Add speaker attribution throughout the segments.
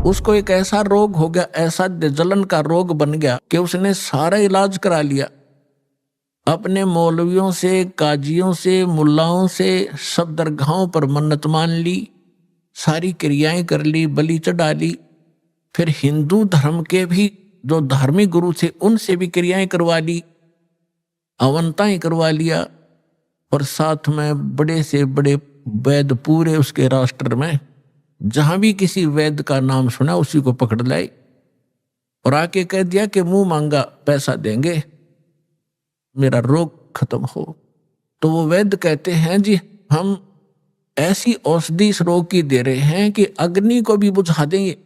Speaker 1: उसको एक ऐसा रोग हो गया, ऐसा जलन का रोग बन गया कि उसने सारा इलाज करा लिया, अपने मौलवियों से, काजियों से, मुल्लाओं से, सब दरगाहों पर मन्नत मान ली, सारी क्रियाएं कर ली, बलि चढ़ा ली। फिर हिंदू धर्म के भी जो धार्मिक गुरु थे उनसे भी क्रियाएं करवा ली, अवंताएं करवा लिया, और साथ में बड़े से बड़े वैद पूरे उसके राष्ट्र में जहां भी किसी वैद का नाम सुना उसी को पकड़ लाए और आके कह दिया कि मुंह मांगा पैसा देंगे, मेरा रोग खत्म हो। तो वो वैद्य कहते हैं जी हम ऐसी औषधि इस रोग की दे रहे हैं कि अग्नि को भी बुझा देंगे,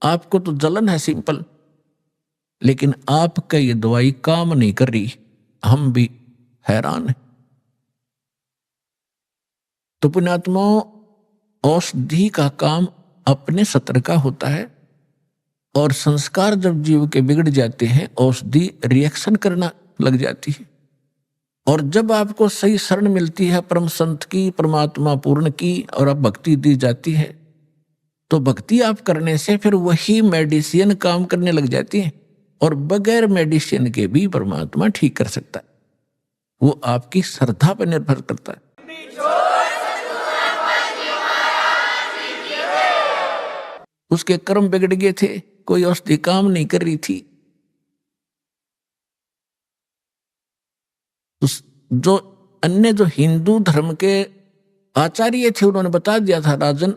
Speaker 1: आपको तो जलन है सिंपल, लेकिन आपका ये दवाई काम नहीं कर रही, हम भी हैरान हैं। तो पुण्यात्माओं, औषधि का काम अपने सत्र का होता है, और संस्कार जब जीव के बिगड़ जाते हैं औषधि रिएक्शन करना लग जाती है। और जब आपको सही शरण मिलती है परम संत की, परमात्मा पूर्ण की, और अब भक्ति दी जाती है, तो भक्ति आप करने से फिर वही मेडिसिन काम करने लग जाती है, और बगैर मेडिसिन के भी परमात्मा ठीक कर सकता है। वो आपकी श्रद्धा पर निर्भर करता है। उसके कर्म बिगड़ गए थे, कोई औषधि काम नहीं कर रही थी। जो अन्य जो हिंदू धर्म के आचार्य थे उन्होंने बता दिया था, राजन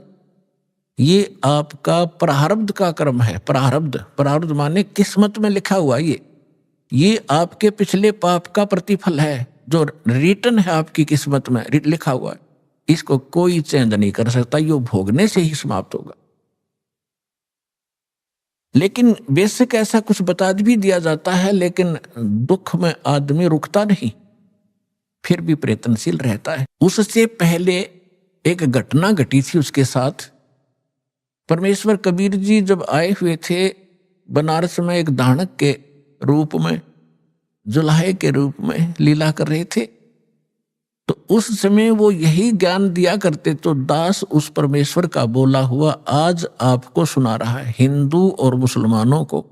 Speaker 1: ये आपका प्रारब्ध का कर्म है। प्रारब्ध माने किस्मत में लिखा हुआ, ये आपके पिछले पाप का प्रतिफल है, जो रिटर्न है आपकी किस्मत में लिखा हुआ है, इसको कोई चेंज नहीं कर सकता, ये भोगने से ही समाप्त होगा। लेकिन बेसिक ऐसा कुछ बता भी दिया जाता है, लेकिन दुख में आदमी रुकता नहीं, फिर भी प्रयत्नशील रहता है। उससे पहले एक घटना घटी थी उसके साथ। परमेश्वर कबीर जी जब आए हुए थे बनारस में, एक दानक के रूप में, जुलाहे के रूप में लीला कर रहे थे, तो उस समय वो यही ज्ञान दिया करते। तो दास उस परमेश्वर का बोला हुआ आज आपको सुना रहा है, हिंदू और मुसलमानों को।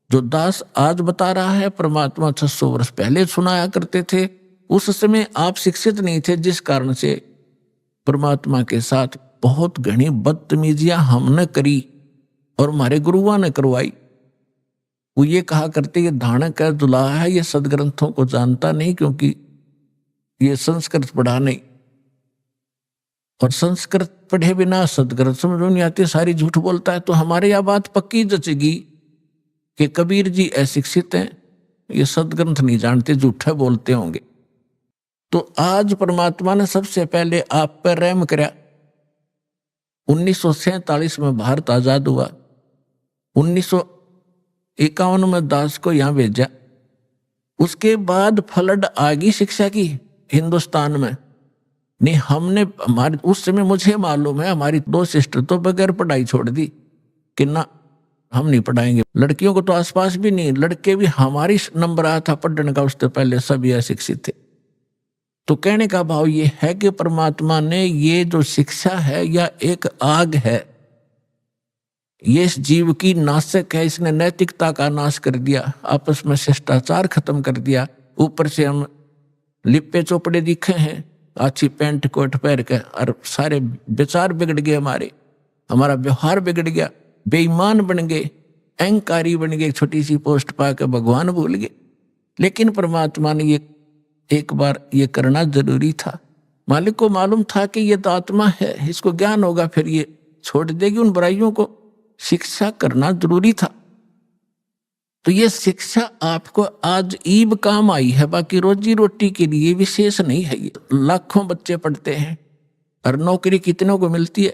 Speaker 1: जो दास आज बता रहा है परमात्मा 600 वर्ष पहले सुनाया करते थे। उस समय आप शिक्षित नहीं थे, जिस कारण से परमात्मा के साथ बहुत घनी बदतमीजियां हमने करी और हमारे गुरुओं ने करवाई। वो ये कहा करते ये धानक है, दुल्हा है, ये सदग्रंथों को जानता नहीं, क्योंकि ये संस्कृत पढ़ा नहीं, और संस्कृत पढ़े बिना सदग्रंथ समझ नहीं आती, सारी झूठ बोलता है। तो हमारे यह बात पक्की जचेगी कि कबीर जी अशिक्षित हैं, ये सदग्रंथ नहीं जानते, झूठे बोलते होंगे। तो आज परमात्मा ने सबसे पहले आप पर रहम कराया। 1947 में भारत आजाद हुआ, 1951 में दास को यहां भेजा। उसके बाद फ्लड आ गई शिक्षा की हिंदुस्तान में। नहीं, हमने हमारे उस समय मुझे मालूम है हमारी 2 सिस्टर तो बगैर पढ़ाई छोड़ दी कि ना हम नहीं पढ़ाएंगे। लड़कियों को तो आसपास भी नहीं, लड़के भी हमारी नंबर आया था पढ़ने का, उससे पहले सभी अशिक्षित थे। तो कहने का भाव ये है कि परमात्मा ने ये जो शिक्षा है या एक आग है, ये इस जीव की नाशक है। इसने नैतिकता का नाश कर दिया, आपस में शिष्टाचार खत्म कर दिया। ऊपर से हम लिपे चोपड़े दिखे हैं, अच्छी पैंट कोट पहन के, और सारे विचार बिगड़ गए, हमारा व्यवहार बिगड़ गया, बेईमान बन गए, अहंकारी बन गए, छोटी सी पोस्ट पाकर भगवान भूल गए। लेकिन परमात्मा ने ये एक बार ये करना जरूरी था। मालिक को मालूम था कि ये तो आत्मा है, इसको ज्ञान होगा, फिर ये छोड़ देगी उन बुराइयों को। शिक्षा करना जरूरी था। तो ये शिक्षा आपको आज ईब काम आई है, बाकी रोजी रोटी के लिए विशेष नहीं है। ये लाखों बच्चे पढ़ते हैं और नौकरी कितनों को मिलती है?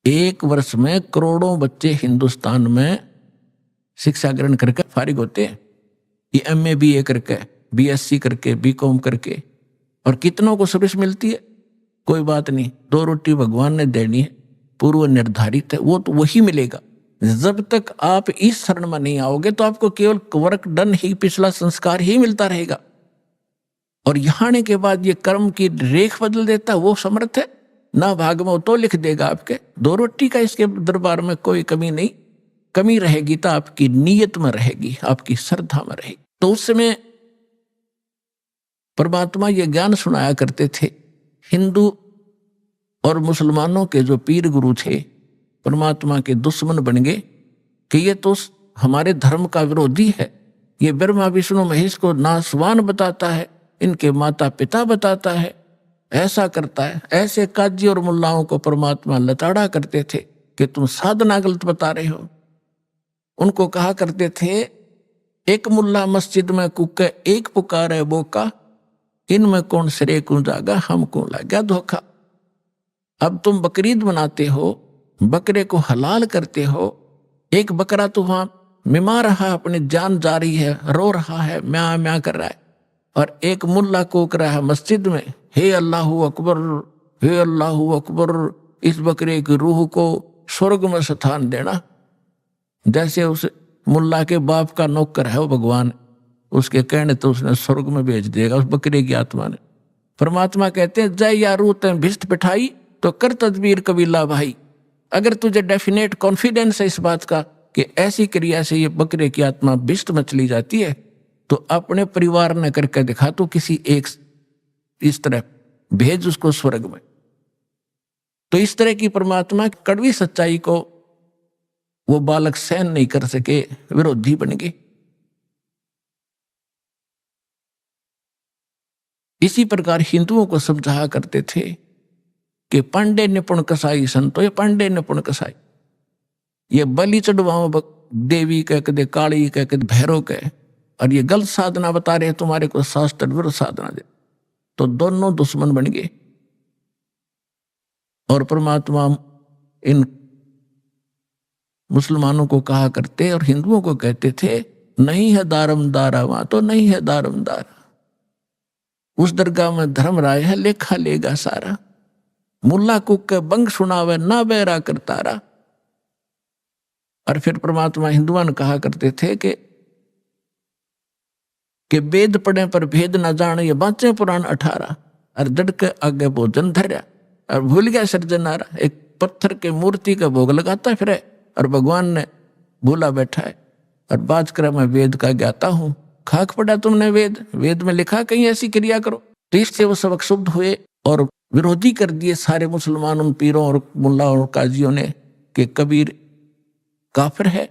Speaker 1: 1 वर्ष में करोड़ों बच्चे हिंदुस्तान में शिक्षा ग्रहण करके फारिग होते हैं। ये MA BA करके, BSc करके, BCom करके, और कितनों को सर्विस मिलती है? कोई बात नहीं, 2 रोटी भगवान ने देनी है, पूर्व निर्धारित है, वो तो वही मिलेगा। जब तक आप इस शरण में नहीं आओगे तो आपको केवल वर्क डन ही, पिछला संस्कार ही मिलता रहेगा। और यहाँ आने के बाद ये कर्म की रेख बदल देता है, वो समर्थ है। ना भाग में हो तो लिख देगा आपके। 2 रोटी का इसके दरबार में कोई कमी नहीं। कमी रहेगी तो आपकी नीयत में रहेगी, आपकी श्रद्धा में रहेगी। तो उस समय परमात्मा ये ज्ञान सुनाया करते थे। हिंदू और मुसलमानों के जो पीर गुरु थे परमात्मा के दुश्मन बन गए कि ये तो हमारे धर्म का विरोधी है, ये ब्रह्मा विष्णु महेश को नासवान बताता है, इनके माता पिता बताता है, ऐसा करता है। ऐसे काजी और मुल्लाओं को परमात्मा लताड़ा करते थे कि तुम साधना गलत बता रहे हो। उनको कहा करते थे, एक मुल्ला मस्जिद में कुके एक पुकारे बोका, इनमें कौन सिरे को जागा, हमको लगा धोखा। अब तुम बकरीद मनाते हो, बकरे को हलाल करते हो, एक बकरा तो वहां मिमा रहा, अपनी जान जा रही है, रो रहा है, म्या म्या कर रहा है, और एक मुल्ला कोक रहा है मस्जिद में, हे अल्लाहू अकबर, हे अल्लाहू अकबर, इस बकरे की रूह को स्वर्ग में स्थान देना। जैसे उस मुल्ला के बाप का नौकर है वो भगवान, उसके कहने तो उसने स्वर्ग में भेज देगा उस बकरे की आत्मा ने। परमात्मा कहते हैं, जय यारू तय भिष्ट पिठाई तो कर तदबीर कबीला भाई। अगर तुझे डेफिनेट कॉन्फिडेंस है इस बात का कि ऐसी क्रिया से ये बकरे की आत्मा भिष्ट में चली जाती है, तो अपने परिवार ने करके दिखा, तो किसी एक इस तरह भेज उसको स्वर्ग में। तो इस तरह की परमात्मा की कड़वी सच्चाई को वो बालक सहन नहीं कर सके, विरोधी बन गए। इसी प्रकार हिंदुओं को समझाया करते थे कि पांडे निपुण कसाई संतो, ये पांडे निपुण कसाई, ये बलि चढ़वाओ देवी कह के, काली कह के, भैरव कह, और ये गलत साधना बता रहे तुम्हारे को, शास्त्र विरुद्ध साधना दे। तो दोनों दुश्मन बन गए। और परमात्मा इन मुसलमानों को कहा करते और हिंदुओं को कहते थे, नहीं है दारमदारा, वहां तो नहीं है दारमदारा, उस दरगाह में धर्म राय है, लेखा लेगा सारा, मुल्ला कुक के बंग सुनावे ना बैरा करतारा। और फिर परमात्मा हिंदुओं ने कहा करते थे कि वेद पढ़े पर भेद न जाने, ये बाँचे पुराण 18, और दड़ के आगे भोजन धर्या और भूल गया सृजनारा। एक पत्थर के मूर्ति का भोग लगाता फिर है, और भगवान ने भूला बैठा है, और बात कर मैं वेद का ज्ञाता हूं। खाक पड़ा तुमने वेद, वेद में लिखा कहीं ऐसी क्रिया करो। तो इससे वो सबक शुद्ध हुए और विरोधी कर दिए सारे मुसलमान उन पीरों और मुल्ला और काजियों ने कि कबीर काफिर है,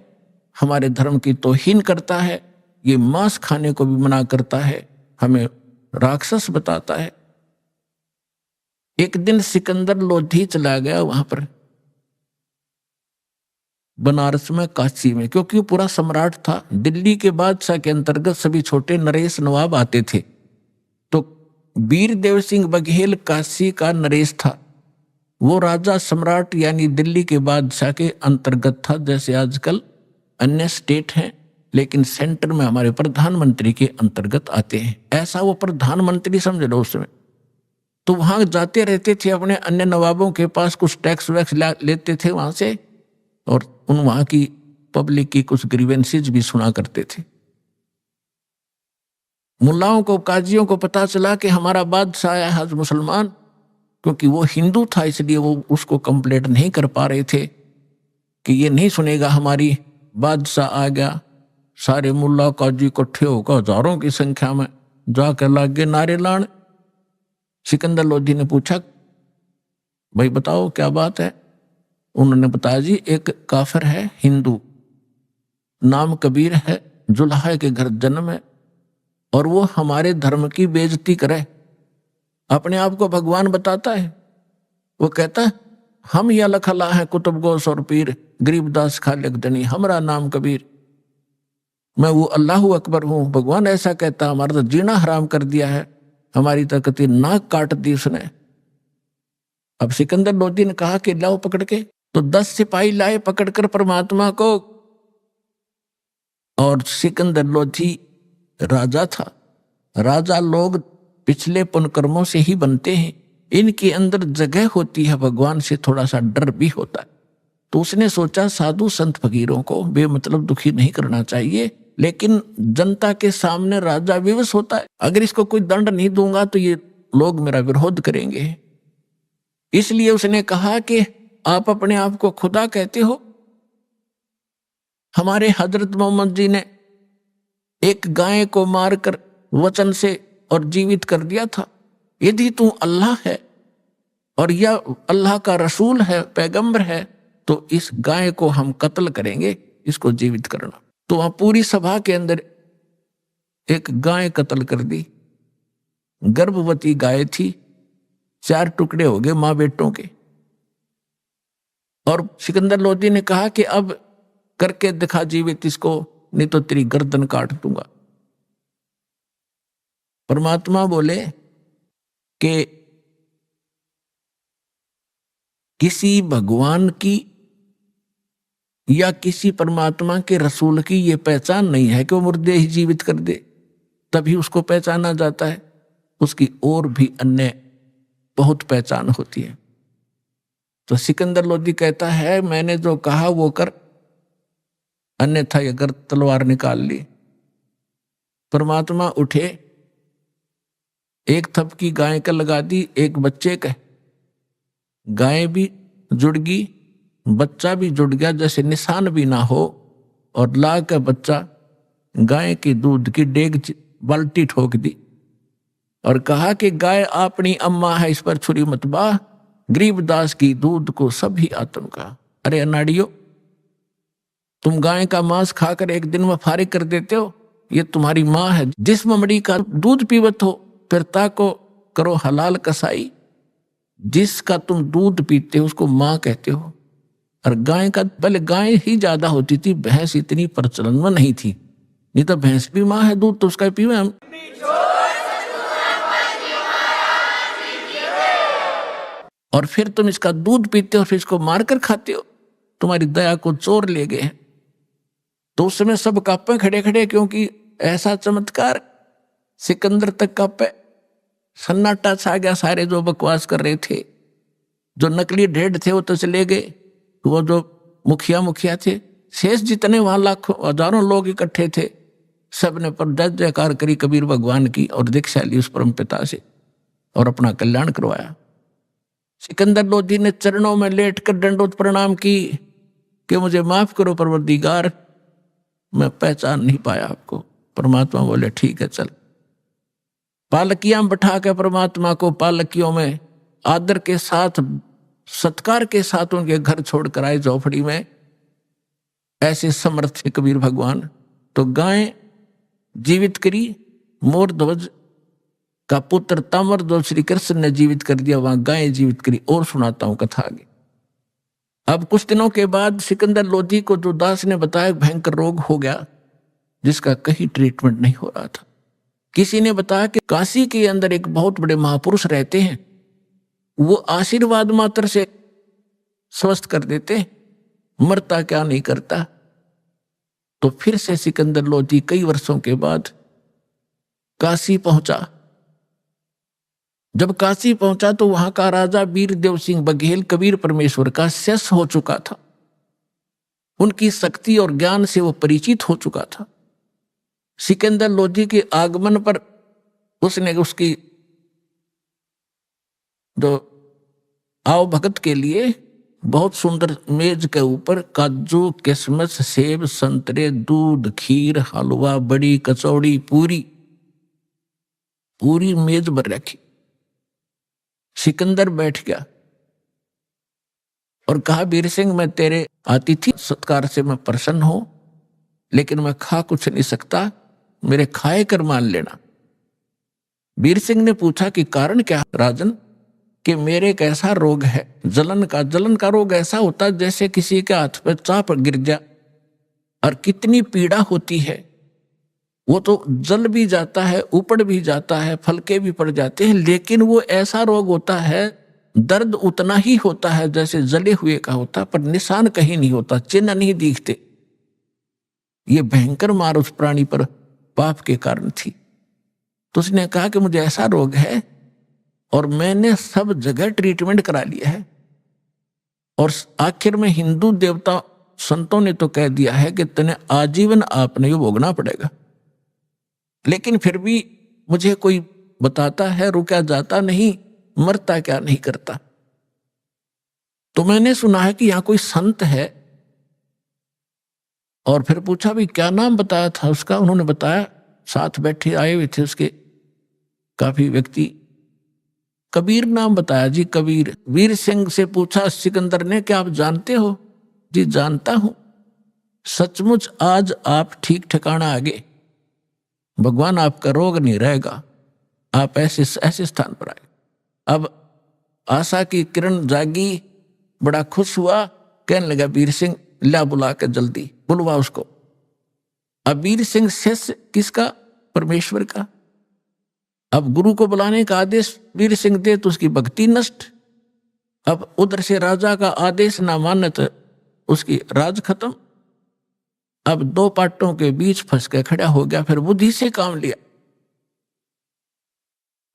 Speaker 1: हमारे धर्म की तौहीन करता है, ये मांस खाने को भी मना करता है, हमें राक्षस बताता है। एक दिन सिकंदर लोधी चला गया वहां पर बनारस में, काशी में, क्योंकि वो पूरा सम्राट था। दिल्ली के बादशाह के अंतर्गत सभी छोटे नरेश नवाब आते थे। तो वीर देव सिंह बघेल काशी का नरेश था। वो राजा सम्राट यानी दिल्ली के बादशाह के अंतर्गत था, जैसे आजकल अन्य स्टेट हैं, लेकिन सेंटर में हमारे प्रधानमंत्री के अंतर्गत आते हैं। ऐसा वो प्रधानमंत्री समझ लो उस समय। तो वहां जाते रहते थे, अपने अन्य नवाबों के पास कुछ टैक्स वैक्स लेते थे वहां से, और उन वहां की पब्लिक की कुछ ग्रीवेंसेज भी सुना करते थे। मुल्लाओं को, काजियों को पता चला कि हमारा बादशाह आया है मुसलमान, क्योंकि वो हिंदू था इसलिए वो उसको कंप्लेंट नहीं कर पा रहे थे कि ये नहीं सुनेगा हमारी, बादशाह आ गया। सारे मुल्ला काजी इकट्ठे होकर हजारों की संख्या में जाकर लागे नारे लाने। सिकंदर लोधी ने पूछा, भाई बताओ क्या बात है। उन्होंने बताया, जी एक काफिर है हिंदू, नाम कबीर है, जुल्हा के घर जन्म है, और वो हमारे धर्म की बेइज्जती करे, अपने आप को भगवान बताता है। वो कहता है हम या लखला है कुतुब गोस और पीर, गरीबदास खालिक दनी, हमारा नाम कबीर, मैं वो अल्लाहू अकबर हूँ। भगवान ऐसा कहता, हमारा तो जीना हराम कर दिया है, हमारी तकती नाक काट दी उसने। अब सिकंदर लोधी ने कहा कि लाओ पकड़ के, तो 10 सिपाही लाए पकड़कर परमात्मा को। और सिकंदर लोधी राजा था। राजा लोग पिछले पुण्यकर्मों से ही बनते हैं, इनके अंदर जगह होती है, भगवान से थोड़ा सा डर भी होता है। तो उसने सोचा साधु संत फकीरों को बेमतलब दुखी नहीं करना चाहिए, लेकिन जनता के सामने राजा विवश होता है, अगर इसको कोई दंड नहीं दूंगा तो ये लोग मेरा विरोध करेंगे। इसलिए उसने कहा कि आप अपने आप को खुदा कहते हो। हमारे हजरत मोहम्मद जी ने एक गाय को मारकर वचन से और जीवित कर दिया था। यदि तू अल्लाह है और यह अल्लाह का रसूल है, पैगंबर है, तो इस गाय को हम कत्ल करेंगे, इसको जीवित करना। तो वहां पूरी सभा के अंदर एक गाय कत्ल कर दी। गर्भवती गाय थी, 4 टुकड़े हो गए मां बेटों के। और सिकंदर लोदी ने कहा कि अब करके दिखा जीवित इसको, नहीं तो तेरी गर्दन काट दूंगा। परमात्मा बोले कि किसी भगवान की या किसी परमात्मा के रसूल की ये पहचान नहीं है कि वो मुर्दे ही जीवित कर दे, तभी उसको पहचाना जाता है। उसकी और भी अन्य बहुत पहचान होती है। तो सिकंदर लोदी कहता है, मैंने जो कहा वो कर, अन्यथा अगर तलवार निकाल ली। परमात्मा उठे, एक थपकी गाय का लगा दी, एक बच्चे का। गाय भी जुड़ गई, बच्चा भी जुड़ गया, जैसे निशान भी ना हो। और ला का बच्चा गाय की दूध की डेग बाल्टी ठोक दी और कहा कि गाय अपनी अम्मा है, इस पर छुरी मत बाह, गरीबदास की दूध को सभी आत्म का। अरे अनाड़ियो, तुम गाय का मांस खाकर एक दिन में फारिग कर देते हो। ये तुम्हारी माँ है, जिस ममड़ी का दूध पीवत हो, फिर ताको करो हलाल कसाई। जिसका तुम दूध पीते हो उसको माँ कहते हो। और गाय का, पहले गाय ही ज्यादा होती थी, भैंस इतनी प्रचलन में नहीं थी। नहीं तो भैंस भी माँ है, दूध तो उसका पीवे हम। और फिर तुम इसका दूध पीते हो, फिर इसको मारकर खाते हो। तुम्हारी दया को चोर ले गए। तो उस समय सब कांपे खड़े खड़े, क्योंकि ऐसा चमत्कार। सिकंदर तक कांपे, सन्नाटा छा गया। सारे जो बकवास कर रहे थे, जो नकली ढेड थे वो तो चले गए। वो जो मुखिया थे, शेष जितने वहां लाखों हजारों लोग इकट्ठे थे, सबने पर जय जयकार करी कबीर भगवान की और दीक्षा ली उस परम पिता से और अपना कल्याण करवाया। सिकंदर लोधी ने चरणों में लेटकर दंडोत प्रणाम की कि मुझे माफ करो परवरदिगार, मैं पहचान नहीं पाया आपको। परमात्मा बोले ठीक है चल। पालकियां बिठा के परमात्मा को पालकियों में आदर के साथ, सत्कार के साथ उनके घर छोड़कर आए झोपड़ी में। ऐसे समर्थ थे कबीर भगवान। तो गाय जीवित करी, मोर ध्वज का पुत्र ताम्र ध्वज श्री कृष्ण ने जीवित कर दिया, वहां गाय जीवित करी। और सुनाता हूं कथा आगे। अब कुछ दिनों के बाद सिकंदर लोधी को जो दास ने बताया भयंकर रोग हो गया, जिसका कहीं ट्रीटमेंट नहीं हो रहा था। किसी ने बताया कि काशी के अंदर एक बहुत बड़े महापुरुष रहते हैं, वो आशीर्वाद मात्र से स्वस्थ कर देते, मरता क्या नहीं करता। तो फिर से सिकंदर लोधी कई वर्षों के बाद काशी पहुंचा। जब काशी पहुंचा तो वहां का राजा वीरदेव सिंह बघेल कबीर परमेश्वर का शिष्य हो चुका था। उनकी शक्ति और ज्ञान से वो परिचित हो चुका था। सिकंदर लोधी के आगमन पर उसने उसकी जो आओ भगत के लिए बहुत सुंदर मेज के ऊपर काजू, किशमिश, सेब, संतरे, दूध, खीर, हलवा, बड़ी, कचौड़ी, पूरी मेज भर रखी। सिकंदर बैठ गया और कहा, वीर सिंह मैं तेरे अतिथि सत्कार से मैं प्रसन्न हूं, लेकिन मैं खा कुछ नहीं सकता, मेरे खाए कर मान लेना। वीर सिंह ने पूछा कि कारण क्या राजन? कि मेरे एक ऐसा रोग है, जलन का रोग ऐसा होता है जैसे किसी के हाथ पे चाप गिर जा और कितनी पीड़ा होती है। वो तो जल भी जाता है, ऊपड़ भी जाता है, फलके भी पड़ जाते हैं, लेकिन वो ऐसा रोग होता है, दर्द उतना ही होता है जैसे जले हुए का होता, पर निशान कहीं नहीं होता, चिन्ह नहीं दिखते। ये भयंकर मार उस प्राणी पर पाप के कारण थी। तो उसने कहा कि मुझे ऐसा रोग है और मैंने सब जगह ट्रीटमेंट करा लिया है, और आखिर में हिंदू देवता संतों ने तो कह दिया है कि तने आजीवन आपने ये भोगना पड़ेगा, लेकिन फिर भी मुझे कोई बताता है रुका जाता नहीं, मरता क्या नहीं करता। तो मैंने सुना है कि यहाँ कोई संत है। और फिर पूछा भी क्या नाम बताया था उसका। उन्होंने बताया, साथ बैठे आए हुए थे उसके काफी व्यक्ति, कबीर नाम बताया जी, कबीर। वीर सिंह से पूछा सिकंदर ने कि आप जानते हो? जी जानता हूं। सचमुच आज आप ठीक ठिकाना आ गए, भगवान आपका रोग नहीं रहेगा, आप ऐसे ऐसे स्थान पर आए। अब आशा की किरण जागी, बड़ा खुश हुआ, कहने लगा वीर सिंह ला बुला के जल्दी बुलवा उसको। अब वीर सिंह शिष्य किसका? परमेश्वर का। अब गुरु को बुलाने का आदेश वीर सिंह दे तो उसकी भक्ति नष्ट। अब उधर से राजा का आदेश ना माने तो उसकी राज खत्म। अब दो पाटों के बीच फंस के खड़ा हो गया। फिर बुद्धि से काम लिया।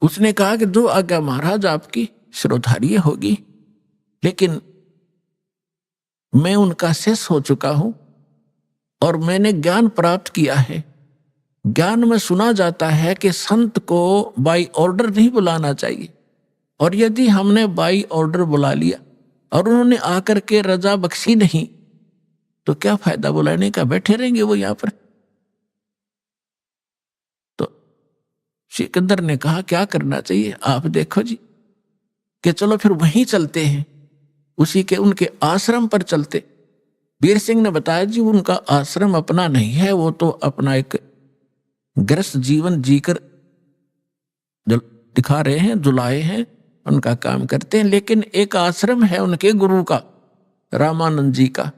Speaker 1: उसने कहा कि जो आज्ञा महाराज आपकी श्रोधार्य होगी, लेकिन मैं उनका शिष्य हो चुका हूं और मैंने ज्ञान प्राप्त किया है। ज्ञान में सुना जाता है कि संत को बाई ऑर्डर नहीं बुलाना चाहिए, और यदि हमने बाई ऑर्डर बुला लिया और उन्होंने आकर के रजा बख्शी नहीं तो क्या फायदा बुलाने का, बैठे रहेंगे वो यहां पर। तो सिकंदर ने कहा क्या करना चाहिए आप देखो जी, कि चलो फिर वहीं चलते हैं, उसी के उनके आश्रम पर चलते। वीर सिंह ने बताया जी उनका आश्रम अपना नहीं है, वो तो अपना एक गृहस्थ जीवन जीकर जो दिखा रहे हैं, जुलाए हैं, उनका काम करते हैं। लेकिन एक आश्रम है उनके गुरु का, रामानंद जी का,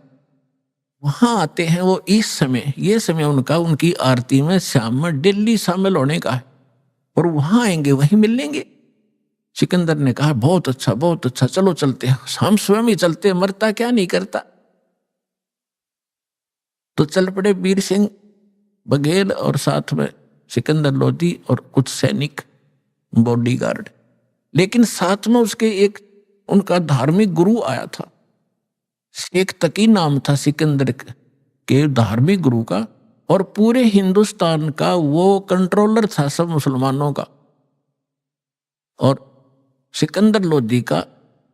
Speaker 1: वहां आते हैं वो इस समय। ये समय उनका उनकी आरती में शाम में डेली शामिल होने का है, और वहां आएंगे वहीं मिल लेंगे। सिकंदर ने कहा बहुत अच्छा बहुत अच्छा, चलो चलते हैं, हम स्वयं ही चलते, मरता क्या नहीं करता। तो चल पड़े वीर सिंह बघेल और साथ में सिकंदर लोधी और कुछ सैनिक बॉडीगार्ड। लेकिन साथ में उसके एक उनका धार्मिक गुरु आया था, शेख तकी नाम था सिकंदर के धार्मिक गुरु का, और पूरे हिंदुस्तान का वो कंट्रोलर था सब मुसलमानों का। और सिकंदर लोधी का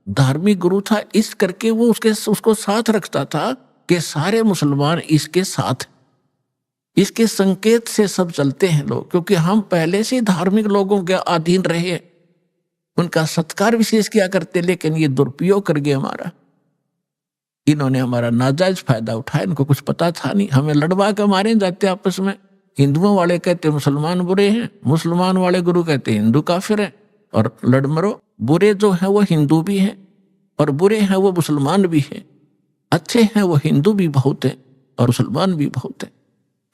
Speaker 1: धार्मिक गुरु था, इस करके वो उसको साथ रखता था कि सारे मुसलमान इसके साथ, इसके संकेत से सब चलते हैं लोग, क्योंकि हम पहले से धार्मिक लोगों के अधीन रहे, उनका सत्कार विशेष किया करते। लेकिन ये दुरुपयोग कर गए हमारा, इन्होंने हमारा नाजायज फायदा उठाया, इनको कुछ पता था नहीं, हमें लड़वा के मारे जाते आपस में। हिंदुओं वाले कहते मुसलमान बुरे हैं, मुसलमान वाले गुरु कहते हिंदू काफिर हैं, और लड़ मरो। बुरे जो हैं वो हिंदू भी हैं और बुरे हैं वो मुसलमान भी हैं, अच्छे हैं वो हिंदू भी बहुत हैं और मुसलमान भी बहुत हैं।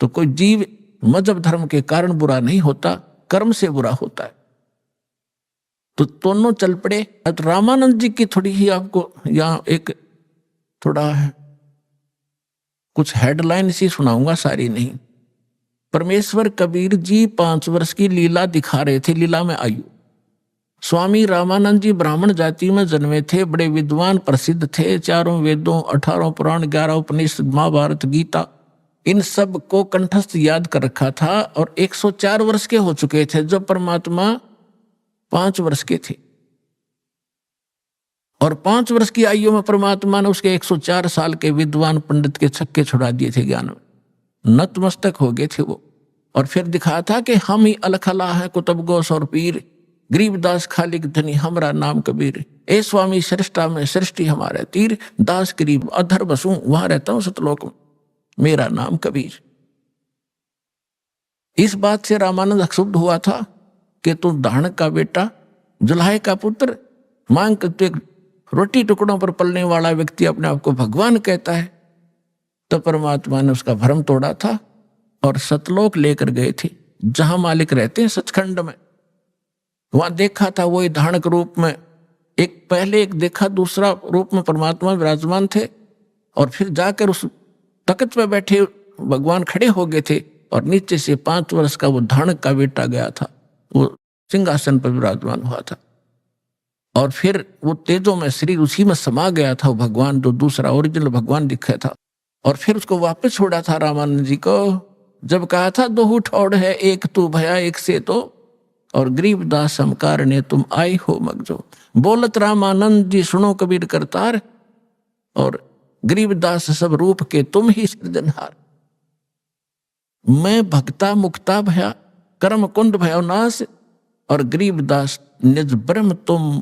Speaker 1: तो कोई जीव मजहब धर्म के कारण बुरा नहीं होता, कर्म से बुरा होता है। तो दोनों चल पड़े। रामानंद जी की थोड़ी ही आपको यहाँ एक थोड़ा कुछ हेडलाइन सी सुनाऊंगा, सारी नहीं। परमेश्वर कबीर जी 5 वर्ष की लीला दिखा रहे थे, लीला में आयु। स्वामी रामानंद जी ब्राह्मण जाति में जन्मे थे, बड़े विद्वान प्रसिद्ध थे, 4 वेदों, 18 पुराण, 11 उपनिषद, महाभारत, गीता, इन सब को कंठस्थ याद कर रखा था। और 104 वर्ष के हो चुके थे जब परमात्मा 5 वर्ष के थे, और 5 वर्ष की आयु में परमात्मा ने उसके 104 साल के विद्वान पंडित के छक्के छुड़ा दिए थे, ज्ञान में नतमस्तक हो गए थे वो। और फिर दिखाया था कि हम ही अलखला है कुतुब गोस और पीर, गरीबदास खालिक धनी हमारा नाम कबीर, ए स्वामी सृष्टा में सृष्टि हमारे तीर, दास गरीब अधर बसूं वहां रहता हूं सतलोक में, मेरा नाम कबीर। इस बात से रामानंद क्षुब्ध हुआ था कि तू दानक का बेटा, जुलाहे का पुत्र, मांग के रोटी टुकड़ों पर पलने वाला व्यक्ति अपने आप को भगवान कहता है। तो परमात्मा ने उसका भ्रम तोड़ा था और सतलोक लेकर गए थे, जहां मालिक रहते हैं सचखंड में। वहां देखा था वही धानक रूप में, एक पहले एक देखा, दूसरा रूप में परमात्मा विराजमान थे, और फिर जाकर उस तख्त पे बैठे भगवान खड़े हो गए थे, और नीचे से 5 वर्ष का वो धानक का बेटा गया था, वो सिंहासन पर विराजमान हुआ था। और फिर वो तेजों में शरीर उसी में समा गया था, वो भगवान जो दूसरा ओरिजिनल भगवान दिखा था। और फिर उसको वापस छोड़ा था रामानंद जी को, जब कहा था 2 ठौड़ है एक तू भया एक से तो, और गरीबदास समकार ने तुम आई हो मगजो। बोलत रामानंद जी सुनो कबीर करतार, और गरीबदास सब रूप के तुम ही सृजनहार। मैं भक्ता मुक्ता भया कर्म कुंड भयो नाश, और गरीबदास निज ब्रह्म तुम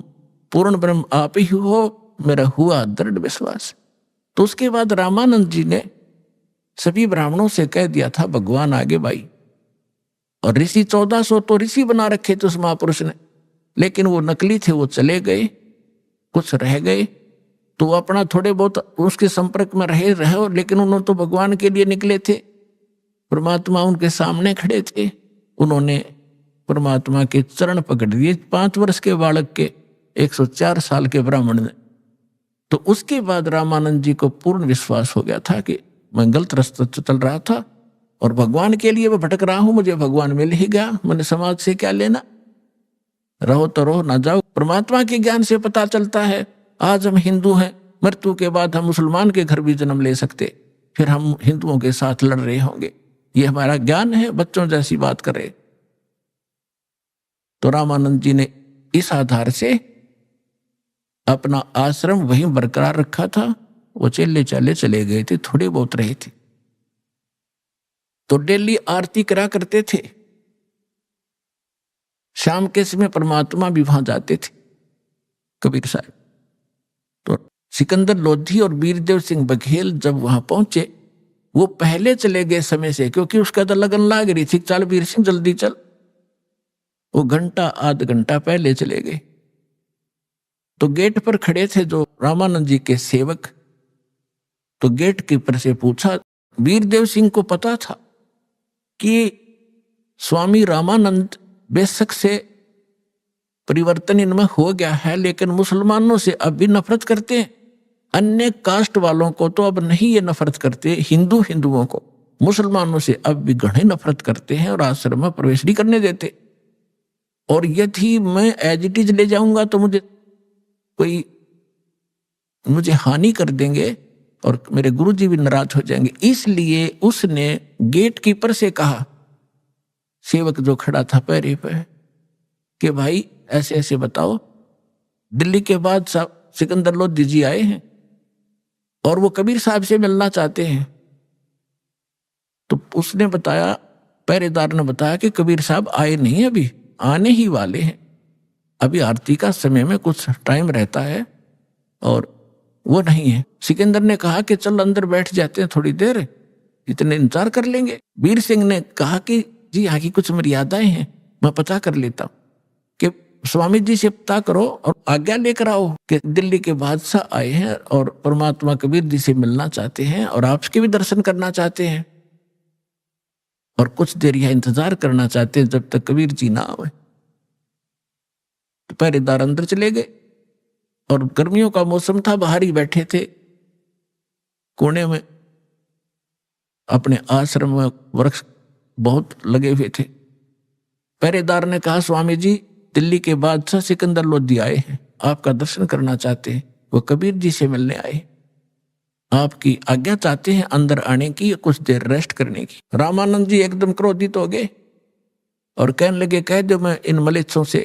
Speaker 1: पूर्ण ब्रह्म आप ही हो, मेरा हुआ दृढ़ विश्वास। तो उसके बाद रामानंद जी ने सभी ब्राह्मणों से कह दिया था भगवान आगे भाई, और ऋषि 1400 तो ऋषि बना रखे थे उस महापुरुष ने, लेकिन वो नकली थे, वो चले गए, कुछ रह गए, तो अपना थोड़े बहुत उसके संपर्क में रहे, लेकिन उन्होंने तो भगवान के लिए निकले थे, परमात्मा उनके सामने खड़े थे, उन्होंने परमात्मा के चरण पकड़ लिए 5 वर्ष के बालक के 104 साल के ब्राह्मण ने। तो उसके बाद रामानंद जी को पूर्ण विश्वास हो गया था कि मैं गलत रास्ते चल रहा था और भगवान के लिए मैं भटक रहा हूं, मुझे भगवान मिल ही गया, मैंने समाज से क्या लेना, रहो तो रहो ना जाओ। परमात्मा के ज्ञान से पता चलता है आज हम हिंदू हैं, मृत्यु के बाद हम मुसलमान के घर भी जन्म ले सकते, फिर हम हिंदुओं के साथ लड़ रहे होंगे, ये हमारा ज्ञान है, बच्चों जैसी बात कर रहे। तो रामानंद जी ने इस आधार से अपना आश्रम वहीं बरकरार रखा था, वो चेले चाले चले गए थे, थोड़े बहुत रहे थे। तो डेली आरती करा करते थे, शाम के समय परमात्मा भी वहां जाते थे कबीर साहब। तो सिकंदर लोधी और वीरदेव सिंह बघेल जब वहां पहुंचे, वो पहले चले गए समय से, क्योंकि उसका तो लगन लाग रही थी, चल वीर सिंह जल्दी चल। वो घंटा आध घंटा पहले चले गए। तो गेट पर खड़े थे जो रामानंद जी के सेवक, तो गेट कीपर से पूछा, वीरदेव सिंह को पता था कि स्वामी रामानंद बेशक से परिवर्तन इनमें हो गया है, लेकिन मुसलमानों से अब भी नफरत करते हैं, अन्य कास्ट वालों को तो अब नहीं ये नफरत करते, हिंदुओं को, मुसलमानों से अब भी घणे नफरत करते हैं और आश्रम में प्रवेश नहीं करने देते, और यदि मैं एज इट इज ले जाऊंगा तो मुझे हानि कर देंगे और मेरे गुरुजी भी नाराज हो जाएंगे। इसलिए उसने गेट कीपर से कहा, सेवक जो खड़ा था पैरे पे, कि भाई ऐसे ऐसे बताओ, दिल्ली के बादशाह सिकंदर लोधी जी आए हैं और वो कबीर साहब से मिलना चाहते हैं। तो उसने बताया, पहरेदार ने बताया कि कबीर साहब आए नहीं, अभी आने ही वाले हैं, अभी आरती का समय में कुछ टाइम रहता है और वो नहीं है। सिकंदर ने कहा कि चल अंदर बैठ जाते हैं थोड़ी देर, इतने इंतजार कर लेंगे। वीर सिंह ने कहा कि जी यहाँ की कुछ मर्यादाएं हैं, मैं पता कर लेता हूं, कि स्वामी जी से पता करो और आज्ञा लेकर आओ कि दिल्ली के बादशाह आए हैं और परमात्मा कबीर जी से मिलना चाहते हैं और आपके भी दर्शन करना चाहते हैं, और कुछ देर यह इंतजार करना चाहते हैं जब तक कबीर जी ना आए। तो पहरेदार अंदर चले गए और गर्मियों का मौसम था, बाहर ही बैठे थे कोने में, अपने आश्रम में वृक्ष बहुत लगे हुए थे। पहरेदार ने कहा, स्वामी जी दिल्ली के बादशाह सिकंदर लोधी आए हैं, आपका दर्शन करना चाहते हैं, वो कबीर जी से मिलने आए, आपकी आज्ञा चाहते हैं अंदर आने की, कुछ देर रेस्ट करने की। रामानंद जी एकदम क्रोधित हो गए और कहने लगे, कह दो मैं इन मलेच्छों से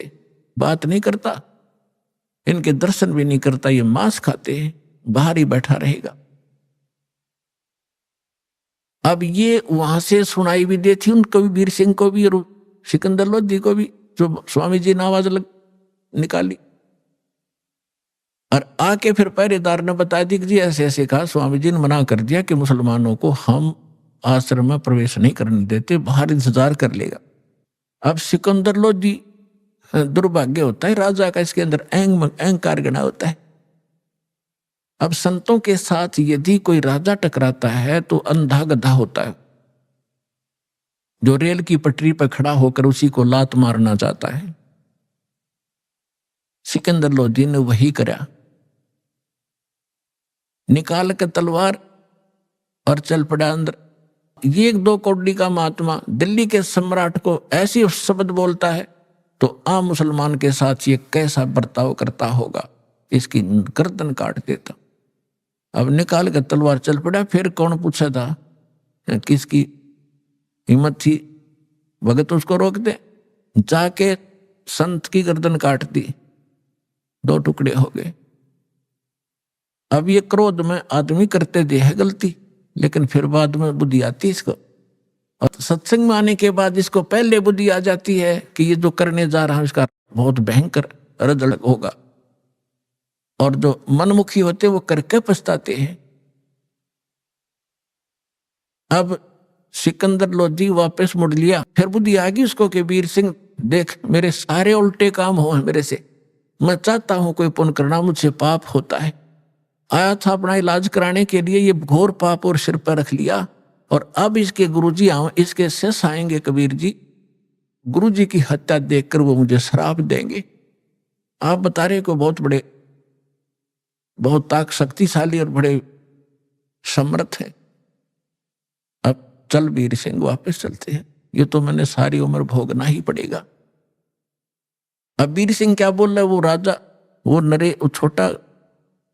Speaker 1: बात नहीं करता, इनके दर्शन भी नहीं करता, ये मांस खाते हैं, बाहर ही बैठा रहेगा। अब ये वहां से सुनाई भी दी थी उनको भी, वीर सिंह को भी और सिकंदर लोधी को भी, जो स्वामी जी ने आवाज निकाली और आके फिर पहरेदार ने बता दी कि जी ऐसे ऐसे कहा, स्वामी जी ने मना कर दिया कि मुसलमानों को हम आश्रम में प्रवेश नहीं करने देते, बाहर इंतजार कर लेगा। अब सिकंदर लोधी, दुर्भाग्य होता है राजा का, इसके अंदर अहंकार गणा होता है। अब संतों के साथ यदि कोई राजा टकराता है तो अंधा गधा होता है, जो रेल की पटरी पर खड़ा होकर उसी को लात मारना चाहता है। सिकंदर लोधी ने वही करा, निकाल कर तलवार और चल पड़ा अंदर। ये 1-2 कौड़ी का महात्मा दिल्ली के सम्राट को ऐसी शब्द बोलता है तो आम मुसलमान के साथ ये कैसा बर्ताव करता होगा, इसकी गर्दन काट देता। अब निकाल कर तलवार चल पड़ा। फिर कौन पूछा था, किसकी हिम्मत थी भगत उसको रोक दे, जाके संत की गर्दन काट दी, 2 टुकड़े हो गए। अब ये क्रोध में आदमी करते दे है गलती, लेकिन फिर बाद में बुद्धि आती है इसको, और सत्संग में आने के बाद इसको पहले बुद्धि आ जाती है कि ये जो करने जा रहा है इसका बहुत भयंकर रदड़ होगा। और जो मनमुखी होते वो करके पछताते हैं। अब सिकंदर लोधी वापस मुड़ लिया, फिर बुद्धि आ गई उसको कि वीर सिंह देख मेरे सारे उल्टे काम हो मेरे से, मैं चाहता हूं कोई पुण्य करना, मुझसे पाप होता है। आया था अपना इलाज कराने के लिए, ये घोर पाप और सिर पर रख लिया, और अब इसके गुरुजी आओ, इसके शिष्य आएंगे कबीर जी, गुरुजी की हत्या देखकर वो मुझे श्राप देंगे। आप बता रहे को बहुत बड़े, बहुत ताक शक्तिशाली और बड़े समर्थ है। अब चल वीर सिंह वापस चलते हैं, ये तो मैंने सारी उम्र भोगना ही पड़ेगा। अब वीर सिंह क्या बोल रहा है, वो राजा, वो नरे, वो छोटा,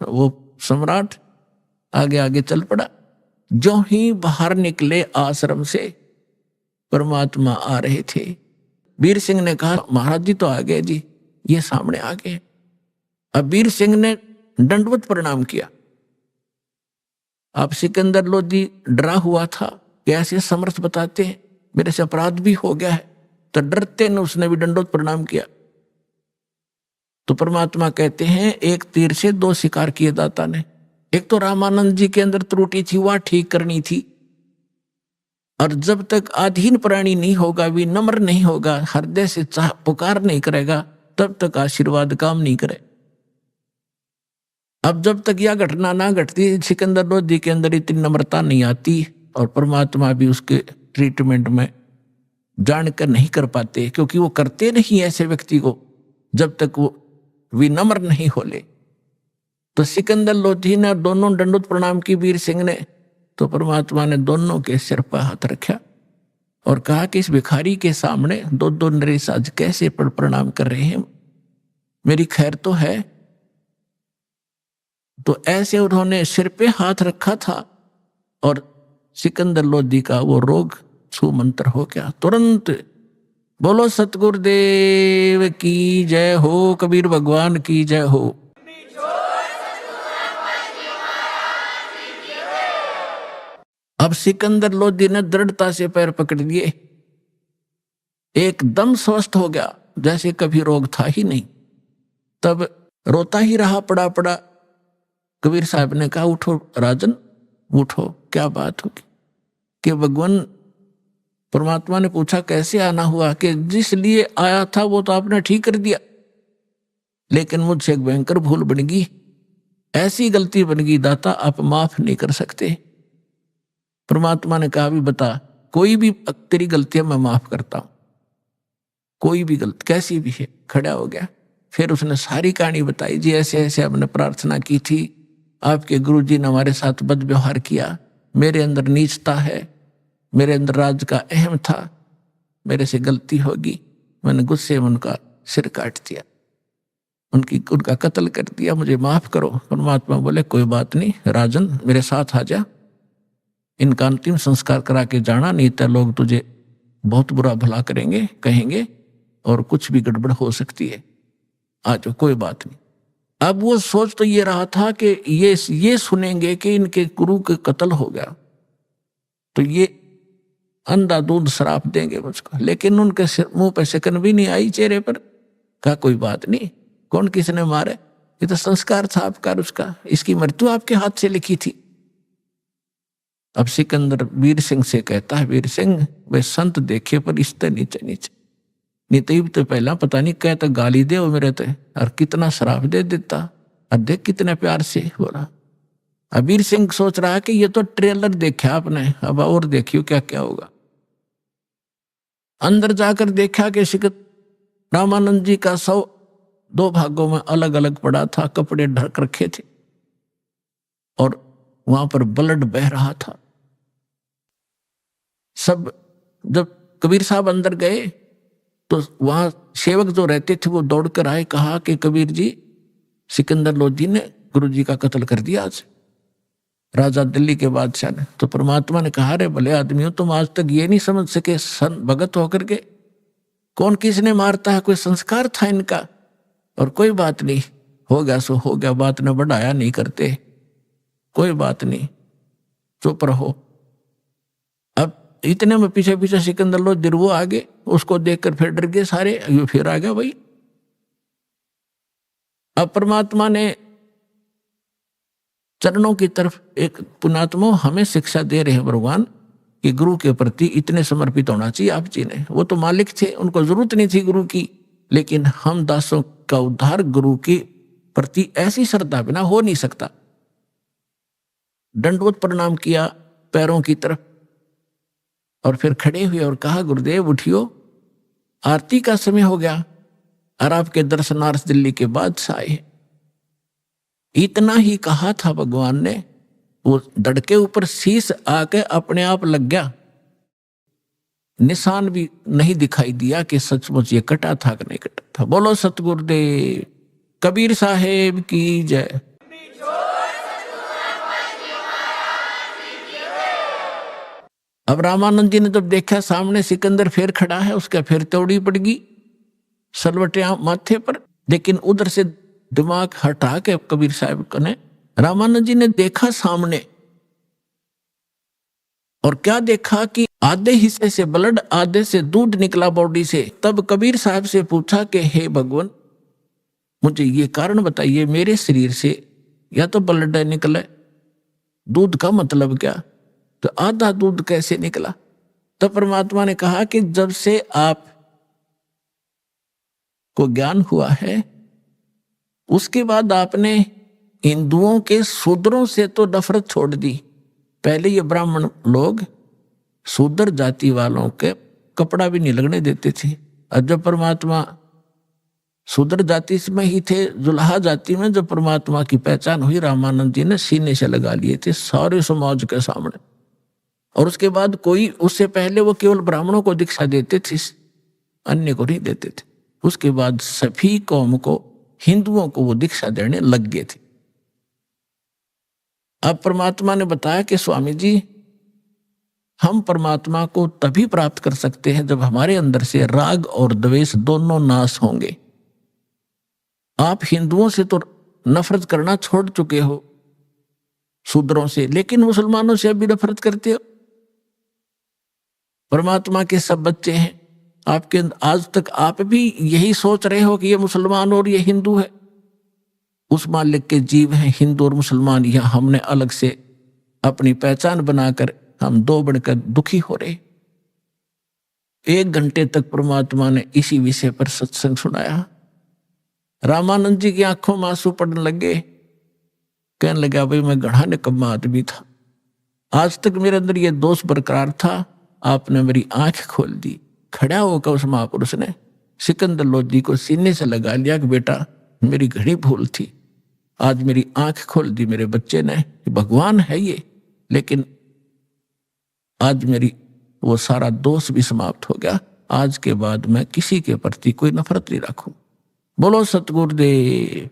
Speaker 1: वो सम्राट आगे आगे चल पड़ा। जो ही बाहर निकले आश्रम से परमात्मा आ रहे थे। वीर सिंह ने कहा महाराज जी तो आ गए जी, ये सामने आ गए। अब वीर सिंह ने दंडवत प्रणाम किया। अब सिकंदर लोधी डरा हुआ था कि ऐसे समर्थ बताते हैं मेरे से अपराध भी हो गया है, तो डरते ने उसने भी दंडवत प्रणाम किया। तो परमात्मा कहते हैं एक तीर से दो शिकार किए दाता ने। एक तो रामानंद जी के अंदर त्रुटि थी, वह ठीक करनी थी, और जब तक अधीन प्राणी नहीं होगा, विनम्र नहीं होगा, हृदय से पुकार नहीं करेगा, तब तक आशीर्वाद काम नहीं करे। अब जब तक यह घटना ना घटती, सिकंदर लोधी के अंदर इतनी नम्रता नहीं आती, और परमात्मा भी उसके ट्रीटमेंट में जानकर नहीं कर पाते, क्योंकि वो करते नहीं ऐसे व्यक्ति को जब तक वो विनम्र नहीं हो ले। तो सिकंदर लोधी ने दोनों दंडवत प्रणाम की वीर सिंह ने, तो परमात्मा ने दोनों के सिर पर हाथ रखा और कहा कि इस भिखारी के सामने दो दो नरेश आज कैसे प्रणाम कर रहे हैं, मेरी खैर तो है। तो ऐसे उन्होंने सिर पे हाथ रखा था, और सिकंदर लोधी का वो रोग सुमंत्र हो गया तुरंत। बोलो सतगुरुदेव की जय हो, कबीर भगवान की जय हो। अब सिकंदर लोधी ने दृढ़ता से पैर पकड़ लिए, एकदम स्वस्थ हो गया जैसे कभी रोग था ही नहीं। तब रोता ही रहा, पड़ा पड़ा। कबीर साहब ने कहा उठो राजन, उठो, क्या बात होगी? कि भगवान परमात्मा ने पूछा कैसे आना हुआ? कि जिस लिए आया था वो तो आपने ठीक कर दिया, लेकिन मुझसे एक भयंकर भूल बन गई, ऐसी गलती बन गई दाता आप माफ नहीं कर सकते। परमात्मा ने कहा भी बता, कोई भी तेरी गलतियां मैं माफ करता हूं, कोई भी गलती कैसी भी है। खड़ा हो गया, फिर उसने सारी कहानी बताई, जी ऐसे ऐसे हमने प्रार्थना की थी, आपके गुरुजी ने हमारे साथ बद व्यवहार किया, मेरे अंदर नीचता है, मेरे अंदर राज का अहम था, मेरे से गलती होगी, मैंने गुस्से में उनका सिर काट दिया, उनका कत्ल कर दिया, मुझे माफ करो। परमात्मा बोले कोई बात नहीं राजन, मेरे साथ आ जा, इनका अंतिम संस्कार करा के जाना, नहीं तो लोग तुझे बहुत बुरा भला करेंगे, कहेंगे, और कुछ भी गड़बड़ हो सकती है। आज कोई बात नहीं। अब वो सोच तो ये रहा था कि ये सुनेंगे कि इनके गुरु के कत्ल हो गया तो ये अंधाधुंध श्राप देंगे मुझको, लेकिन उनके मुंह पे शिकन भी नहीं आई चेहरे पर। कहा कोई बात नहीं, कौन किसने मारे, ये तो संस्कार था आपका, उसका इसकी मृत्यु आपके हाथ से लिखी थी। अब सिकंदर वीर सिंह से कहता है, वीर सिंह वे संत देखे पर इसते नीचे नीचे, नहीं तो पहला पता नहीं कहता गाली दे वो मेरे तो, और कितना शराब दे देता, और देख कितने प्यार से बोला। अब वीर सिंह सोच रहा है कि ये तो ट्रेलर देखा आपने, अब और देखियो क्या क्या होगा। अंदर जाकर देखा कि रामानंद जी का शव 2 भागों में अलग अलग पड़ा था, कपड़े ढक रखे थे, और वहां पर ब्लड बह रहा था। सब जब कबीर साहब अंदर गए तो वहां सेवक जो रहते थे वो दौड़कर आए, कहा कि कबीर जी सिकंदर लोधी ने गुरु जी का कत्ल कर दिया आज, राजा दिल्ली के बादशाह ने। तो परमात्मा ने कहा रे भले आदमियों, तुम आज तक ये नहीं समझ सके भगत होकर के कौन किसने मारता है, कोई संस्कार था इनका, और कोई बात नहीं, हो गया सो हो गया, बात ने बढ़ाया नहीं करते। कोई बात नहीं, चुप रहो। अब इतने में पीछे पीछे सिकंदर लोधी वो आगे, उसको देखकर फिर डर गए सारे, ये फिर आ गया भाई। अब परमात्मा ने चरणों की तरफ, एक पुण्यात्मा हमें शिक्षा दे रहे हैं भगवान कि गुरु के प्रति इतने समर्पित होना चाहिए आप जी ने। वो तो मालिक थे, उनको जरूरत नहीं थी गुरु की, लेकिन हम दासों का उद्धार गुरु के प्रति ऐसी श्रद्धा बिना हो नहीं सकता। दंडवत प्रणाम किया पैरों की तरफ और फिर खड़े हुए और कहा, गुरुदेव उठियो, आरती का समय हो गया और आपके दर्शनार्थ दिल्ली के बादशाह आए। इतना ही कहा था भगवान ने, वो धड़ के ऊपर शीश आके अपने आप लग गया। निशान भी नहीं दिखाई दिया कि सचमुच ये कटा था कि नहीं कटा था। बोलो सतगुरुदेव कबीर साहेब की जय। अब रामानंद जी ने जब देखा सामने सिकंदर फिर खड़ा है, उसका फिर तोड़ी पड़ गई सलवटिया माथे पर। लेकिन उधर से दिमाग हटा के कबीर साहब ने, रामानंद जी ने देखा सामने, और क्या देखा कि आधे हिस्से से ब्लड, आधे से दूध निकला बॉडी से। तब कबीर साहब से पूछा कि हे भगवान, मुझे ये कारण बताइए, मेरे शरीर से या तो ब्लड निकला, दूध का मतलब क्या, तो आधा दूध कैसे निकला। तब परमात्मा ने कहा कि जब से आप को ज्ञान हुआ है, उसके बाद आपने हिंदुओं के शूद्रों से तो नफरत छोड़ दी। पहले ये ब्राह्मण लोग शूद्र जाति वालों के कपड़ा भी नहीं लगने देते थे, और जब परमात्मा शूद्र जाति में ही थे, जुल्हा जाति में जब परमात्मा की पहचान हुई, रामानंद जी ने सीने से लगा लिए थे सारे समाज के सामने। और उसके बाद कोई, उससे पहले वो केवल ब्राह्मणों को दीक्षा देते थे, अन्य को नहीं देते थे। उसके बाद सभी कौम को, हिंदुओं को वो दीक्षा देने लग गए थे। अब परमात्मा ने बताया कि स्वामी जी, हम परमात्मा को तभी प्राप्त कर सकते हैं जब हमारे अंदर से राग और द्वेष दोनों नाश होंगे। आप हिंदुओं से तो नफरत करना छोड़ चुके हो, शूद्रों से, लेकिन मुसलमानों से अभी नफरत करते हो। परमात्मा के सब बच्चे हैं आपके, आज तक आप भी यही सोच रहे हो कि ये मुसलमान और ये हिंदू है। उस मालिक के जीव हैं हिंदू और मुसलमान, यह हमने अलग से अपनी पहचान बनाकर हम दो बनकर दुखी हो रहे। 1 घंटे तक परमात्मा ने इसी विषय पर सत्संग सुनाया। रामानंद जी की आंखों में आंसू पड़ने लगे, कहने लगा, भाई मैं घना निकम्मा आदमी था, आज तक मेरे अंदर ये दोष बरकरार था, आपने मेरी आंख खोल दी। खड़ा होकर उस महापुरुष ने सिकंदर लोधी को सीने से लगा लिया कि बेटा मेरी घड़ी भूल थी, आज मेरी आंख खोल दी मेरे बच्चे ने, भगवान है ये, लेकिन आज मेरी वो सारा दोष भी समाप्त हो गया। आज के बाद मैं किसी के प्रति कोई नफरत नहीं रखूं। बोलो सतगुरुदेव।